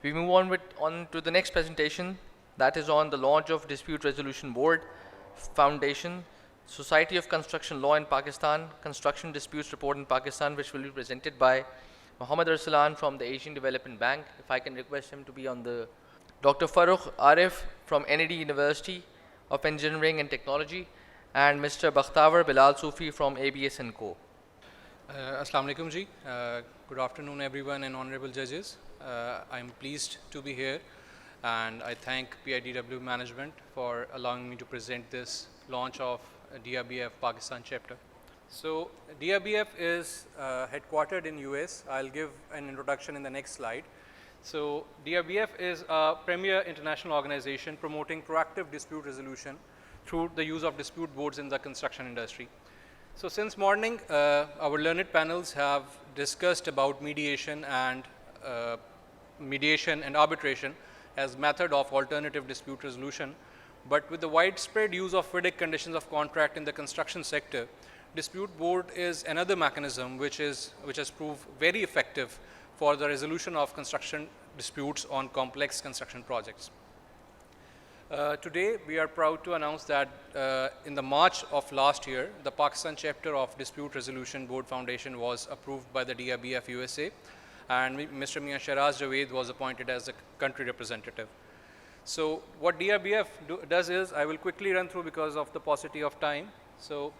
We move on to the next presentation, that is on the launch of Dispute Resolution Board Foundation, Society of Construction Law in Pakistan, Construction Disputes Report in Pakistan, which will be presented by Mohammed Arsalan from the Asian Development Bank. If I can request him to be on the Dr. Farooq Arif from NED University of Engineering and Technology, and Mr. Bakhtavar Bilal Sufi from ABS & Co. Assalamu alaikum ji. Good afternoon everyone and honorable judges. I'm pleased to be here and I thank PIDW management for allowing me to present this launch of DRBF Pakistan chapter. So DRBF is headquartered in US. I'll give an introduction in the next slide. So DRBF is a premier international organization promoting proactive dispute resolution through the use of dispute boards in the construction industry. So since morning, our learned panels have discussed about mediation and arbitration as method of alternative dispute resolution. But with the widespread use of FIDIC conditions of contract in the construction sector, dispute board is another mechanism which has proved very effective for the resolution of construction disputes on complex construction projects. Today, we are proud to announce that in the March of last year, the Pakistan chapter of Dispute Resolution Board Foundation was approved by the DRBF USA, and Mr. Mian Shiraz Javed was appointed as the country representative. So what DRBF does is, I will quickly run through because of the paucity of time. So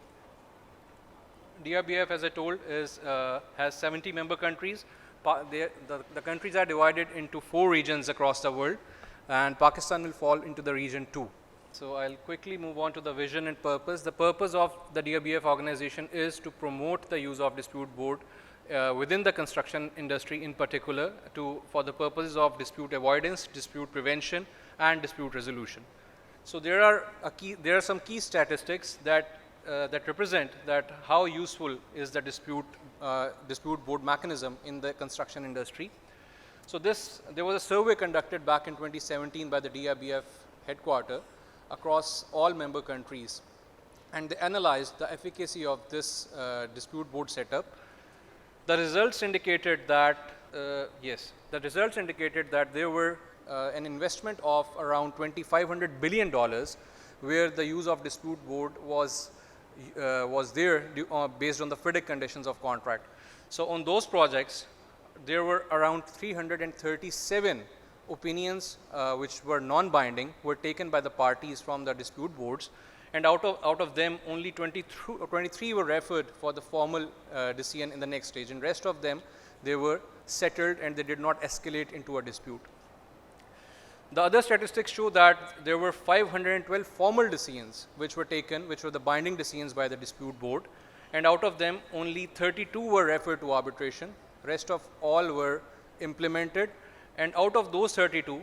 DRBF, as I told, has 70 member countries. The countries are divided into 4 regions across the world, and Pakistan will fall into the region 2. So I'll quickly move on to the vision and purpose. The purpose of the DRBF organization is to promote the use of dispute board within the construction industry in particular for the purposes of dispute avoidance, dispute prevention, and dispute resolution. So there are some key statistics that represent that how useful is the dispute board mechanism in the construction industry. So there was a survey conducted back in 2017 by the DRBF headquarters across all member countries, and they analyzed the efficacy of this dispute board setup. The results indicated that there were an investment of around $2,500 billion, where the use of dispute board was there based on the FIDIC conditions of contract. So on those projects, there were around 337 opinions which were non-binding, were taken by the parties from the dispute boards, and out of them only 23 were referred for the formal decision in the next stage, and rest of them, they were settled and they did not escalate into a dispute. The other statistics show that there were 512 formal decisions which were taken, which were the binding decisions by the dispute board, and out of them only 32 were referred to arbitration. Rest of all were implemented, and out of those 32,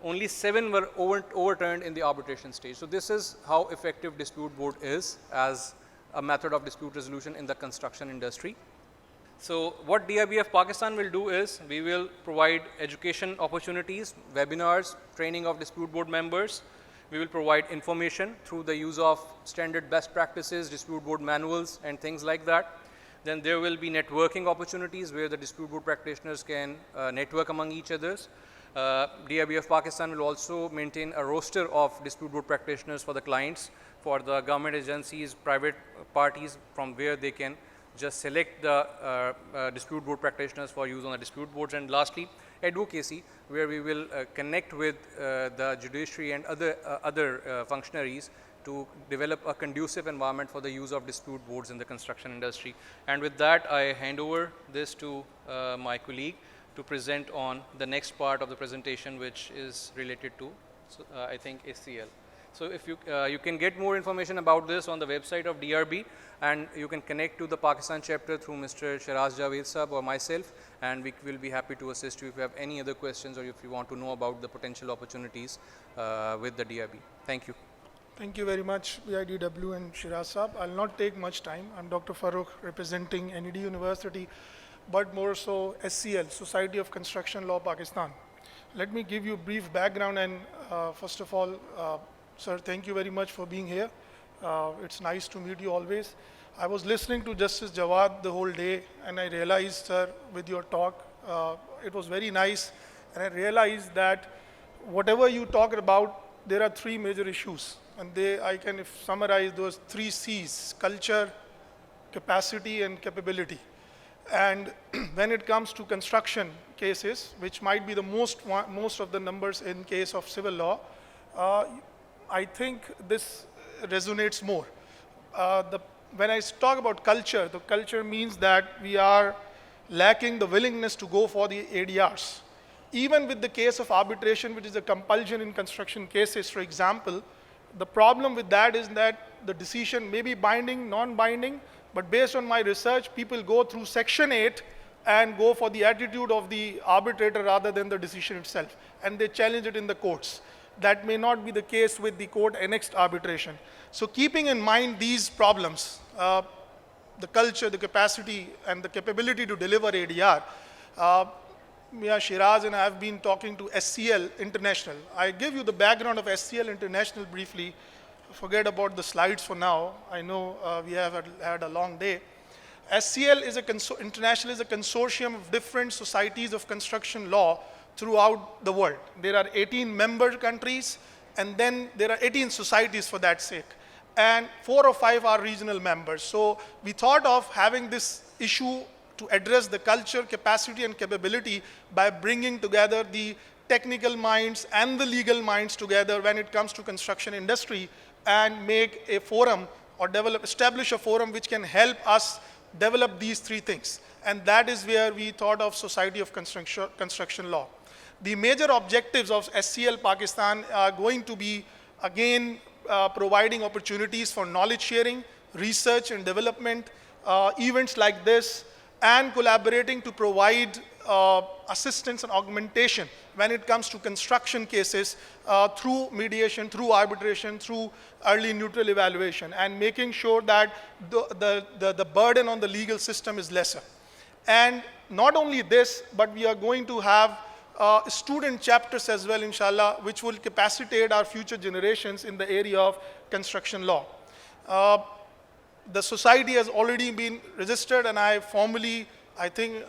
only 7 were overturned in the arbitration stage. So this is how effective dispute board is as a method of dispute resolution in the construction industry. So what DRBF Pakistan will do is, we will provide education opportunities, webinars, training of dispute board members. We will provide information through the use of standard best practices, dispute board manuals, and things like that. Then there will be networking opportunities where the dispute board practitioners can network among each others. DRBF Pakistan will also maintain a roster of dispute board practitioners for the clients, for the government agencies, private parties, from where they can just select the dispute board practitioners for use on the dispute boards. And lastly, advocacy, where we will connect with the judiciary and other functionaries to develop a conducive environment for the use of dispute boards in the construction industry. And with that, I hand over this to my colleague to present on the next part of the presentation, which is related to, I think, SCL. So if you can get more information about this on the website of DRB, and you can connect to the Pakistan chapter through Mr. Shiraz Javed Sahab or myself, and we will be happy to assist you if you have any other questions or if you want to know about the potential opportunities with the DRB. Thank you. Thank you very much, PIDW and Shiraz Sahab. I'll not take much time. I'm Dr. Farooq, representing NED University, but more so SCL, Society of Construction Law, Pakistan. Let me give you a brief background, and first of all, sir, thank you very much for being here. It's nice to meet you always. I was listening to Justice Jawad the whole day, and I realized, sir, with your talk, it was very nice and I realized that whatever you talked about, there are three major issues. And I can summarize those three C's: culture, capacity, and capability. And when it comes to construction cases, which might be the most of the numbers in case of civil law, uh, I think this resonates more. When I talk about culture, the culture means that we are lacking the willingness to go for the ADRs. Even with the case of arbitration, which is a compulsion in construction cases, for example, the problem with that is that the decision may be binding, non-binding, but based on my research, people go through Section 8 and go for the attitude of the arbitrator rather than the decision itself, and they challenge it in the courts. That may not be the case with the court-annexed arbitration. So keeping in mind these problems, the culture, the capacity, and the capability to deliver ADR, Mia Shiraz and I have been talking to SCL International. I give you the background of SCL International briefly. Forget about the slides for now. I know we have had a long day. SCL is International is a consortium of different societies of construction law throughout the world. There are 18 member countries, and then there are 18 societies for that sake. And 4 or 5 are regional members. So we thought of having this issue to address the culture, capacity, and capability by bringing together the technical minds and the legal minds together when it comes to construction industry, and make a forum or establish a forum which can help us develop these three things. And that is where we thought of Society of Construction Law. The major objectives of SCL Pakistan are going to be, again, providing opportunities for knowledge sharing, research and development, events like this, and collaborating to provide assistance and augmentation when it comes to construction cases through mediation, through arbitration, through early neutral evaluation, and making sure that the burden on the legal system is lesser. And not only this, but we are going to have student chapters as well, inshallah, which will capacitate our future generations in the area of construction law. The society has already been registered, and I formally, I think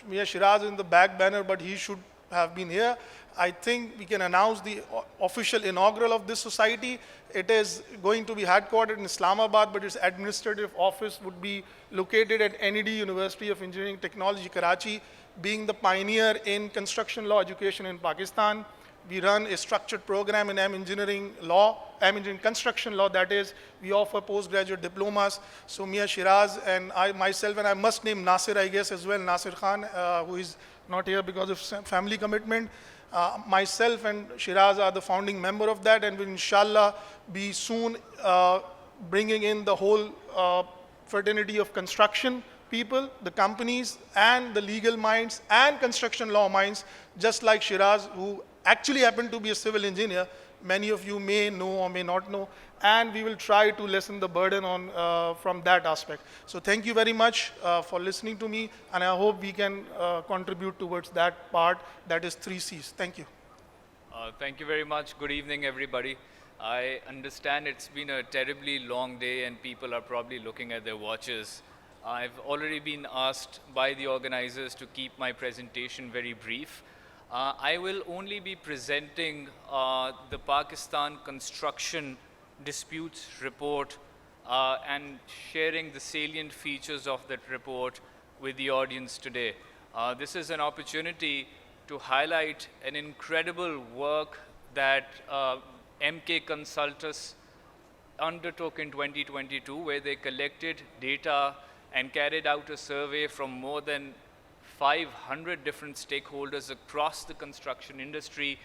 Mia Shiraz is in the back banner, but he should have been here. I think we can announce the official inaugural of this society. It is going to be headquartered in Islamabad, but its administrative office would be located at NED, University of Engineering Technology, Karachi. Being the pioneer in construction law education in Pakistan, we run a structured program in engineering construction law, that is, we offer postgraduate diplomas. So Mia Shiraz and myself, and I must name Nasir, I guess, as well, Nasir Khan, who is not here because of family commitment. Myself and Shiraz are the founding member of that, and will inshallah be soon bringing in the whole fraternity of construction people, the companies, and the legal minds, and construction law minds, just like Shiraz, who actually happened to be a civil engineer. Many of you may know or may not know, and we will try to lessen the burden on from that aspect. So thank you very much for listening to me, and I hope we can contribute towards that part, that is 3 C's. Thank you. Thank you very much. Good evening, everybody. I understand it's been a terribly long day and people are probably looking at their watches. I've already been asked by the organizers to keep my presentation very brief. I will only be presenting the Pakistan Construction Disputes Report and sharing the salient features of that report with the audience today. This is an opportunity to highlight an incredible work that MK Consultants undertook in 2022, where they collected data and carried out a survey from more than 500 different stakeholders across the construction industry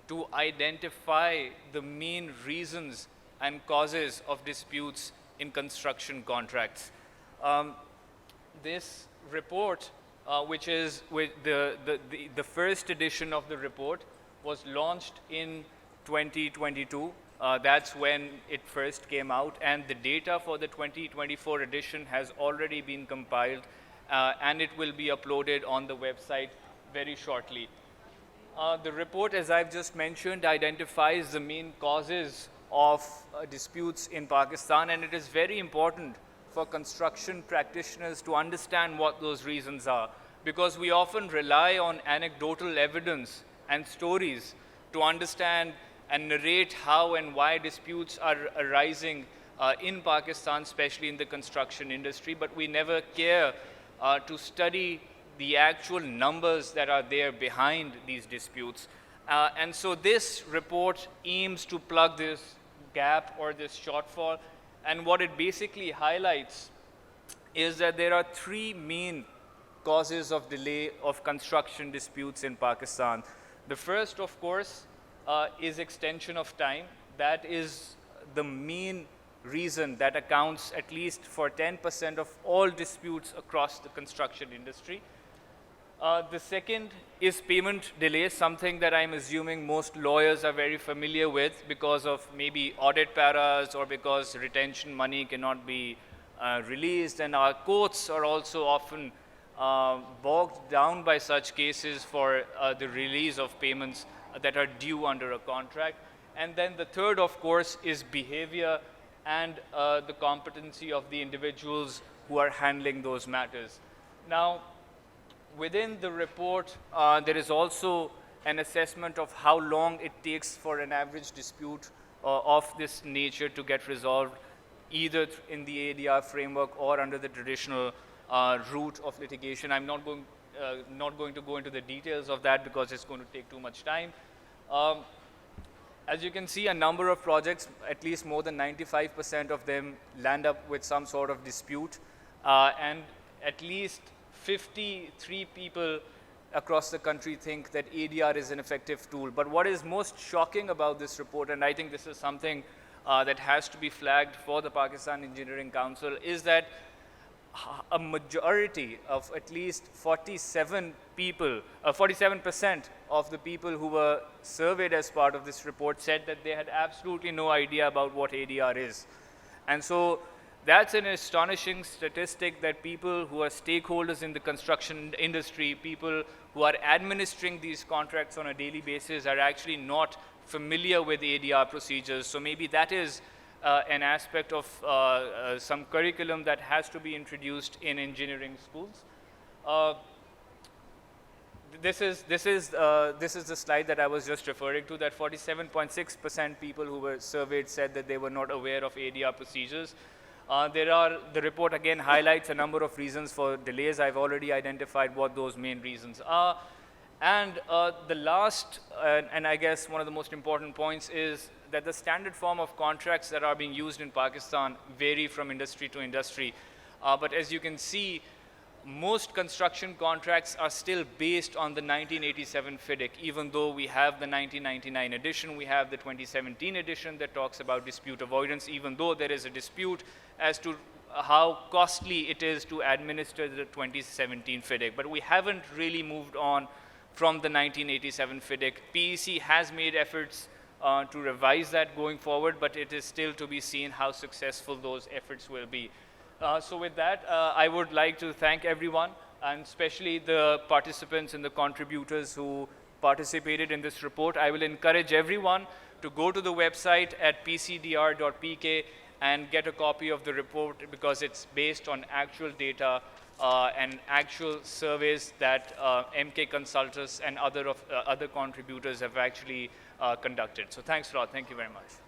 to identify the main reasons and causes of disputes in construction contracts. This report, which is with the first edition of the report, was launched in 2022. That's when it first came out, and the data for the 2024 edition has already been compiled, and it will be uploaded on the website very shortly. The report, as I've just mentioned, identifies the main causes of disputes in Pakistan, and it is very important for construction practitioners to understand what those reasons are, because we often rely on anecdotal evidence and stories to understand and narrate how and why disputes are arising in Pakistan, especially in the construction industry, but we never care to study the actual numbers that are there behind these disputes. And so this report aims to plug this gap or this shortfall, and what it basically highlights is that there are three main causes of delay of construction disputes in Pakistan. The first, of course, is extension of time. That is the main reason that accounts at least for 10% of all disputes across the construction industry. The second is payment delays, something that I'm assuming most lawyers are very familiar with because of maybe audit paras or because retention money cannot be released, and our courts are also often bogged down by such cases for the release of payments that are due under a contract. And then the third, of course, is behavior and the competency of the individuals who are handling those matters. Now, within the report, there is also an assessment of how long it takes for an average dispute of this nature to get resolved, either in the ADR framework or under the traditional route of litigation. I'm not going to go into the details of that because it's going to take too much time. As you can see, a number of projects, at least more than 95% of them, land up with some sort of dispute, and at least 53 people across the country think that ADR is an effective tool. But what is most shocking about this report, and I think this is something that has to be flagged for the Pakistan Engineering Council, is that a majority of at least 47% of the people who were surveyed as part of this report said that they had absolutely no idea about what ADR is. And so that's an astonishing statistic that people who are stakeholders in the construction industry, people who are administering these contracts on a daily basis, are actually not familiar with ADR procedures. So maybe that is an aspect of some curriculum that has to be introduced in engineering schools. This is the slide that I was just referring to, that 47.6% people who were surveyed said that they were not aware of ADR procedures. The report again highlights a number of reasons for delays. I've already identified what those main reasons are. And the last, and I guess one of the most important points, is that the standard form of contracts that are being used in Pakistan vary from industry to industry. But as you can see, most construction contracts are still based on the 1987 FIDIC, even though we have the 1999 edition, we have the 2017 edition that talks about dispute avoidance, even though there is a dispute as to how costly it is to administer the 2017 FIDIC. But we haven't really moved on from the 1987 FIDIC. PEC has made efforts to revise that going forward, but it is still to be seen how successful those efforts will be. So with that, I would like to thank everyone, and especially the participants and the contributors who participated in this report. I will encourage everyone to go to the website at pcdr.pk and get a copy of the report, because it's based on actual data and actual surveys that MK consultants and other contributors have actually conducted. So thanks a lot. Thank you very much.